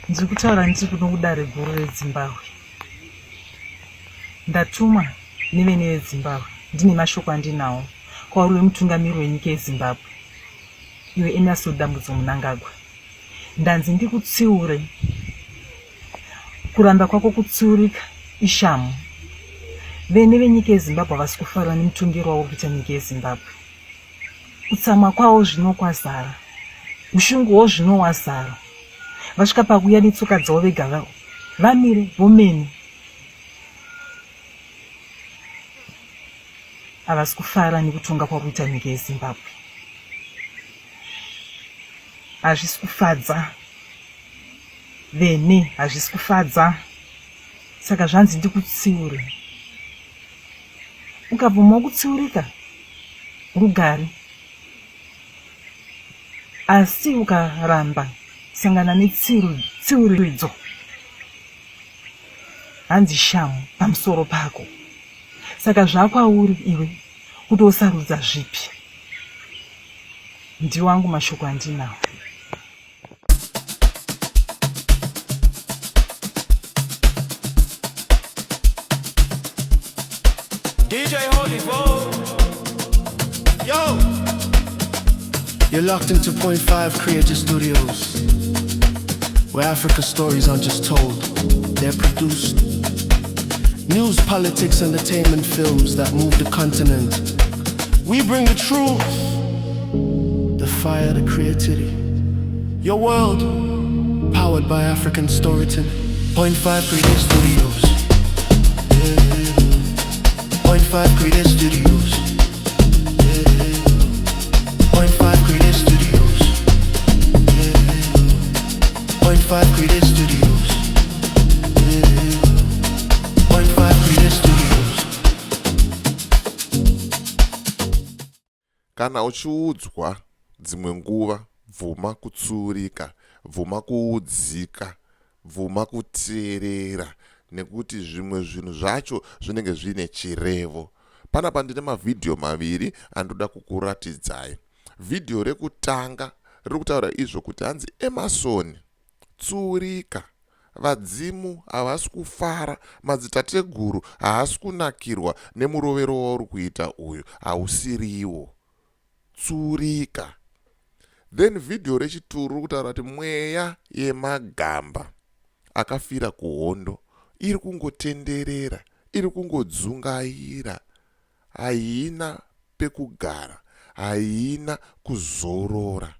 Ndiri kutaura ndiri kuno kudare guru reZimbabwe. Ndatuma nevene veZimbabwe. Ndine mashoko andinawo kwauri wemutungamiri wenyika yeZimbabwe. Iwe Emmerson Dambudzo Mnangagwa. Ndanzi ndikutsiure. Kuramba kwako kutsiurika ishamu. Vene venyika yeZimbabwe havasi kufara nemutungiro wauri kuita nyika yeZimbabwe. Kutsamwa kwawo zvino kwazara. Ushunguwo zvino wazara. Vasvika pakuya netsoka dzavo vega vamire vomene. Havasi kufara nekutonga kwakuita nyika yeZimbabwe. Hazvisi kufadza. Vene hazvisi kufadza. Saka zvanzi ndikutsiure. Ukabvumawo kutsiurika rugare. Asi ukaramba sangana netsiuridzo hanzi shamu pamusoro pako. Saka zvakwauri iwe kuti usarudza zvipi. Ndiwangu mashoko andinawo. DJ Holy Vogue. Yo! You're locked into Point 5 Creative Studios, where Africa's stories aren't just told, they're produced. News, politics, entertainment films that move the continent. We bring the truth, the fire, the creativity. Your world, powered by African storytelling. Point 5 Creative Studios. Point 5 Creative Studios. Point 5 Creative Studios. Point 5 Creative Studios. Point 5 Creative Studios. Kana uchiudzwa dzimwe nguva bvuma kutsiurika, bvuma kuudzika, bvuma kuteerera, nekuti zvimwe zvinhu zvacho zvinenge zvine chirevo. Panapa ndine mavhidhiyo maviri andoda kukuratidzai. Vhidhiyo rekutanga riri kutaura izvo kuti hanzi Emmerson, tsiurika. Vadzimu havasi kufara, madzitateguru haasi kunakirwa nemurovero wauri kuita uyu, hausiriwo. Tsiurika. Then vhidhiyo rechituru riri kutaura kuti mweya yemagamba akafira kuhondo iri kungotenderera, iri kungodzungaira, haina pekugara, haina kuzorora.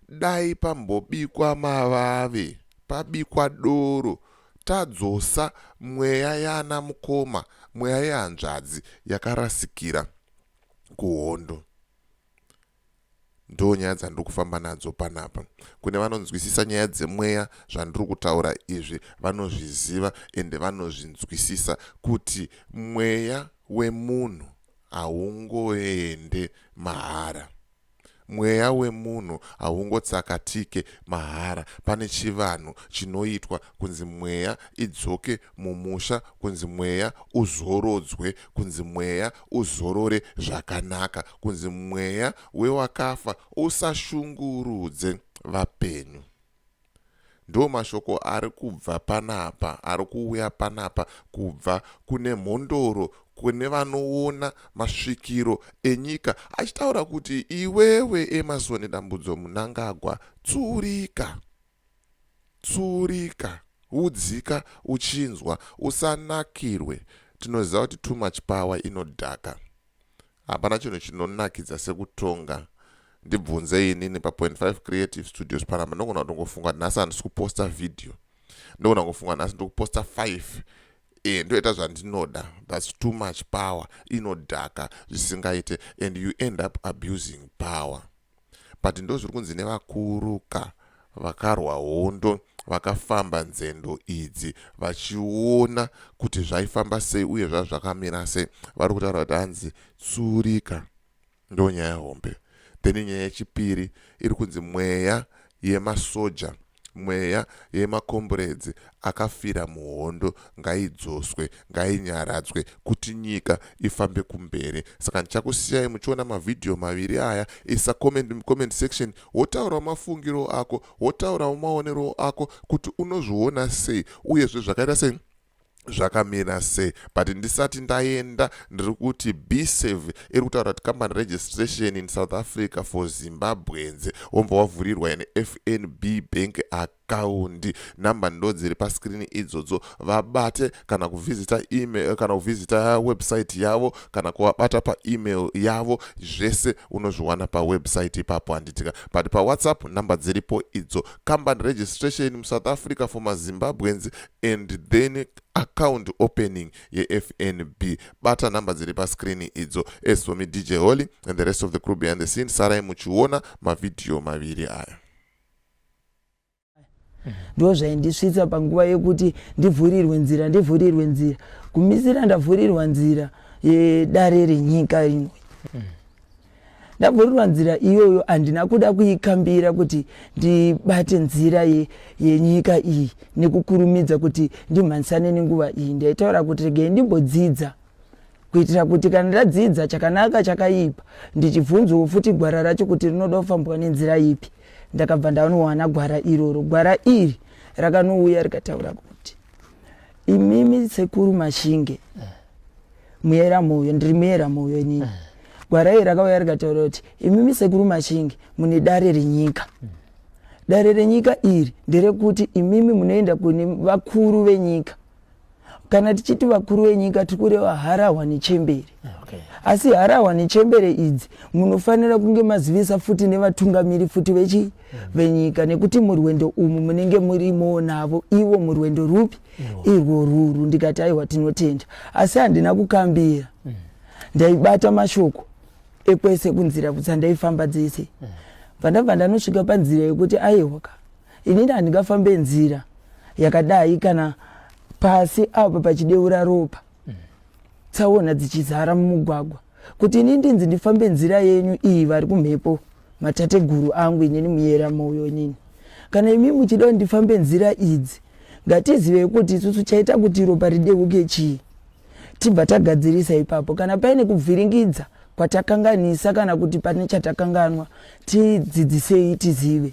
Dai pambobikwa mavave, pabikwa doro, tadzosa mweya yana mukoma, mweya yehanzvadzi yakarasikira kuhondo. Ndo nyaya dzandiri kufamba nadzo panapa. Kune vanonzwisisa nyaya dzemweya zvandiri kutaura izvi vanozviziva ende vanozvinzwisisa kuti mweya wemunhu haungoende mahara. Mweya wemunhu haungotsakatike mahara. Pane chivanhu chinoitwa kunzi mweya idzoke mumusha, kunzi mweya uzorodzwe, kunzi mweya uzorore zvakanaka, kunzi mweya wewakafa usashungurudze vapenyu. Ndo mashoko ari kubva panapa, ari kuuya panapa kubva kune mhondoro, kune vanoona masvikiro enyika, achitaura kuti iwewe Emmerson Dambudzo Mnangagwa, tsiurika. Tsiurika. Udzika uchinzwa, usanakirwe. Tinoziva kuti too much power inodhaka. Hapana chinhu chinonakidza sekutonga. Ndibvunze inini pa.5 Creative Studios panapa ndogona kutongofunga nhasi handisi kuposta vhidhiyo. Ndogona kufunga nhasi ndikuposta 5. Ndoita zvandinoda. That's too much power. Inodhaka zvisingaite, and you end up abusing power. But ndo zviri kunzi nevakuruka vakarwa hondo, vakafamba nzendo idzi vachiona kuti zvaifamba sei uye zvazvakamira sei. Vari kutaura kuti hanzi tsiurika. Ndo nyaya hombe. Then nyaya yechipiri iri kunzi mweya yemasoja, mweya yemakomboredzi akafira muhondo ngaidzoswe, ngainyaradzwe kuti nyika ifambe kumberi. Saka ndichakusiyai muchiona mavhidhiyo maviri aya. Isa comment section wotaura mafungiro ako, wotaura maonero ako kuti unozviona sei uyezve zvakaita sei, zvakamira sei. But ndisati ndaenda ndiri kuti B-Save iri kutaura kuti company registration in South Africa for Zimbabweans womba wavhurirwa FNB bank account. Namba ndo dziri paskrini idzodzo, vabate kana kuvhizita email kana kuvhizita website yavo kana kuvabata pa email yavo, zvese unozviwana pa website ipapo handitika. But pa WhatsApp namba dziripo idzo, company registration in South Africa for Zimbabweans and then account opening ye FNB. Bata namba dziri pa screen idzo. As for me DJ Holly and the rest of the crew behind the scenes, sarai muchiona mavideo maviri aya. Ndo zvaindisvitsa panguva yekuti ndivhurirwe nzira kumisira ndavhurirwa nzira yedare renyika rimwe. Ndavhurirwa nzira iyoyo handina kuda kuikambira kuti ndibate nzira yenyika iyi nekukurumidza kuti ndimhanisane nenguva iyi. Ndaitaura kuti regei ndimbodzidza kuitira kuti kana ndadzidza chakanaka chakaipa ndichibvunzwawo futi gwara racho kuti rinoda kufambwa nenzira ipi. Ndakabva ndanowana gwara iroro. Gwara iri rakanouya rikataura kuti imimi sekuru Mashinge muyera moyo, ndiri muyera moyo nini. Gwara iri rakauya rikataura kuti imimi sekuru Mashinge mune dare renyika. Dare renyika iri nderekuti imimi munoenda kune vakuru venyika. Kana tichiti vakuru venyika tikureva harahwa nechembere. Asi harahwa nechembere idzi munofanira kunge mazivisa futi nevatungamiri futi venyika, nekuti murwendo umu munenge murimo navo ivo murwendo rupi irwo ruru. Ndikati aiwa tinotenda, asi handina kukambira. Ndaibata mashoko ekwese kunzira kuti ndaifamba dzese. Pandabva ndanosvika panzira yekuti aiwa inini handingafambe nzira yakadai kana pasi apa pachideura ropa tsaona dzichizara mumugwagwa, kuti inini ndinzi ndifambe nzira yenyu iyi vari kumhepo matateguru angu inini muyera moyo nini. Kana imi muchida ndifambe nzira idzi, ngatizive kuti isusu chaita kuti ropa rideuke chii tibva tagadzirisa ipapo. Kana paine kubviringidza kwatakanganisa kana kuti pane chatakanganwa tidzidzisei tizive.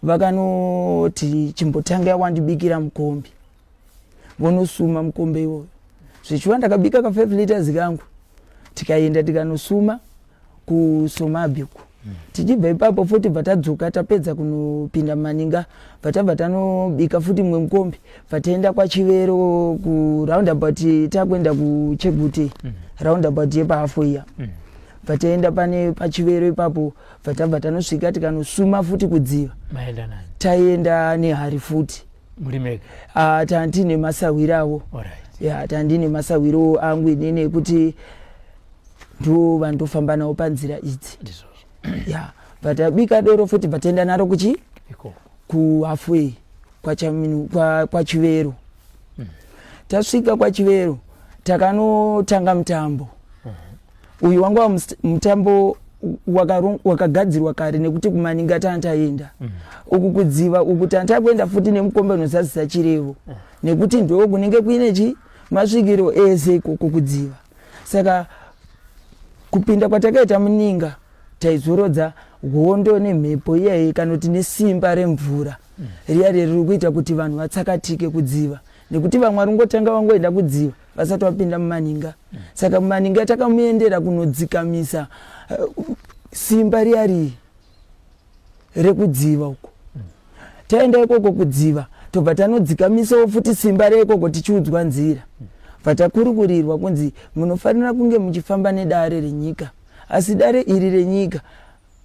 Vakanoti chimbotanga wandibikira mukombe, vonosuma mukombe iwoyo. Zvichiwa ndakabika ka 5 liters kangu, tikaenda tikanosuma kuSomabhiku. Tichibva ipapo futi vatadzoka tapedza kunopinda Maninga, vatabva tanobika futi mwe mukombe, vataenda kwaChivero ku roundabout takwenda kuChegute roundabout yepaHafoya. Vataenda pane paChivero ipapo, vatabva tanosvika tikanosuma futi kudziva. Taenda nehari futi. Mulimeka. Tandine masawirawo. Ya tandine masawiro angu inene kuti ndo vandofamba nawo panzira idzi. Ya vatabika doro futi vatenda naro kuchi kuHafwe kwaChivero. Tasvika kwaChivero takanotanga mutambo. Uyu wanga mutambo wakagadzirwa kare nekuti kuManinga tantaenda. Uku kudziva uku tantakwenda futi nemukombe unozadzisa chirevo. Nekuti ndo kunenge kuine masvikiro ese kukudziva. Saka kupinda kwatakaita muninga taizorodza hondo nemhepo iyayi kana kuti nesimba remvura riya riri kuita kuti vanhu vatsakatike kudziva, nekuti vamwe varingotanga vangoenda kudziva vasati vapinda muManinga. Saka muManinga takamuendera kunodzikamisa simba riya rekudziva uko. Taenda ikoko kudziva tobva tanodzikamisawo futi simba reikoko tichiudzwa nzira. Vatakurukurirwa kunzi munofanira kunge muchifamba nedare renyika, asi dare iri renyika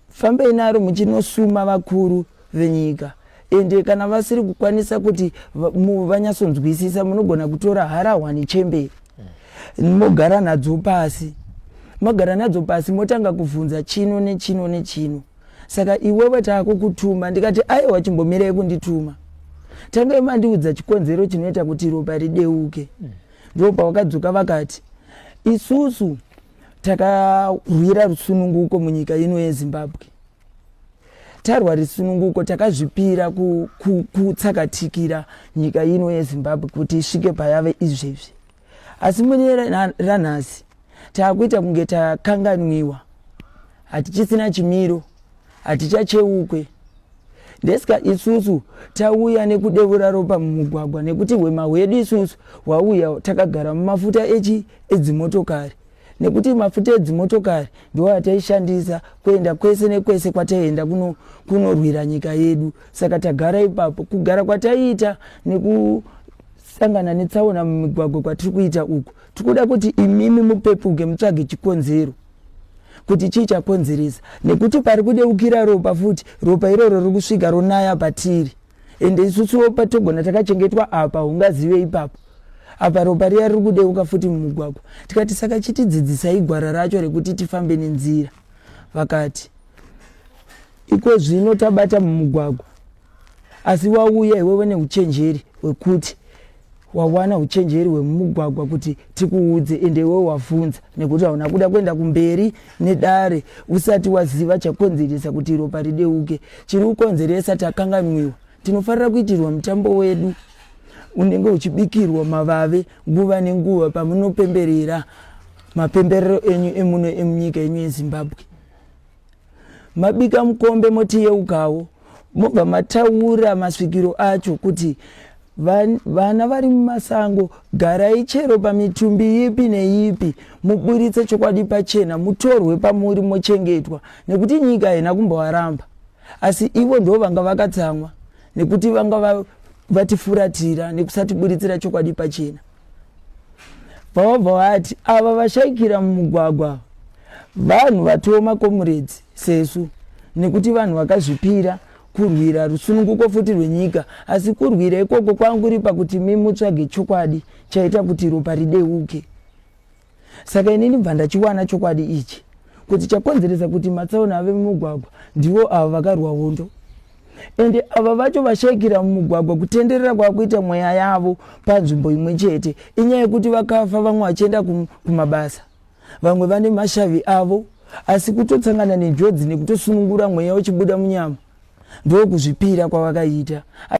fambei naro muchinosuma vakuru venyika. Ende kana vasiri kukwanisa kuti vanyatsonzwisisa munogona kutora harahwa nechembere mogara nadzo pasi. Magara nadzo pasi motanga kuvhunza chino nechino nechino. Saka iwewe taakukutuma. Ndikati aiwa chimbomirei kundituma, tangai mandiudza chikonzero chinoita kuti ropa rideuke. Ndo pavakadzoka vakati isusu takarwira rusununguko munyika ino yeZimbabwe. tarwa risununguko takazvipira kutsakatikira nyika ino yeZimbabwe kuti isvike payave izvezvi. Asi mune ranhasi taakuita kunge takanganwiwa, hatichisina chimiro, hatichacheukwe. Ndesika isusu tauya nekudeura ropa mumugwagwa nekuti hwema hwedu isusu hwauya takagara mumafuta edzimotokari, nekuti mafuta edzimotokari ndiwo ataishandisa kuenda kwese nekwese kwataenda kunorwira nyika yedu. Saka tagara ipapo, kugara kwataita nekusangana netsaona mumigwagwa kwatiri kuita uku, tikuda kuti imimi mupepuke mutsvage chikonzero kuti chii chakonzeresa, nekuti pari kudeukira ropa futi, ropa iroro riri kusvika ronaya patiri. Ende isusuwo patogona takachengetwa apa, ungazive ipapo apa ropa riya riri kudeuka futi mumugwagwa. Tikati saka chitidzidzisai gwara racho rekuti tifambe nenzira. Vakati iko zvino tabata mumugwagwa, asi wauya iwewe neuchenjeri hwekuti wawana uchenjeri hwemumugwagwa kuti tikuudze, ende iwewe wavhunza nekuti hauna kuda kuenda kumberi nedare usati waziva chakonzeresa kuti ropa rideuke. Chiri kukonzeresa takanganwiwa. Tinofarira kuitirwa mutambo wedu unenge uchibikirwa mavave nguva nenguva pamunopemberera mapemberero enyu emuno emunyika yenyu yeZimbabwe. Mabika mukombe motiyeukawo, mobva mataura masvikiro acho kuti vana vari mumasango, garai chero pamitumbi ipi neipi, muburitse chokwadi pachena, mutorwe pamuri mochengetwa, nekuti nyika haina kumbovaramba. Asi ivo ndo vanga vakatsamwa nekuti vanga vatifuratira nekusatiburitsira chokwadi pachena. Vabva vati ava vashaikira mumugwagwa vanhu vatiwo makomuredzi sesu, nekuti vanhu vakazvipira kurwira rusununguko futi rwenyika, asi kurwira ikoko kwanguri pakuti mimutsvage chokwadi chaita kuti ropa rideuke. Saka inini bva ndachiwana chokwadi ichi kuti chakonzeresa kuti matsaona ave mumugwagwa ndivo ava vakarwa hondo. Ende ava vacho vashaikira mumugwagwa kutenderera kwakuita mweya yavo panzvimbo imwe chete inyaya yekuti vakafa, vamwe vachienda kumabasa, vamwe vane mashavi avo, asi kutotsangana nenjodzi nekutosunungura mweya uchibuda munyama ndo kuzvipira kwavakaita. Asi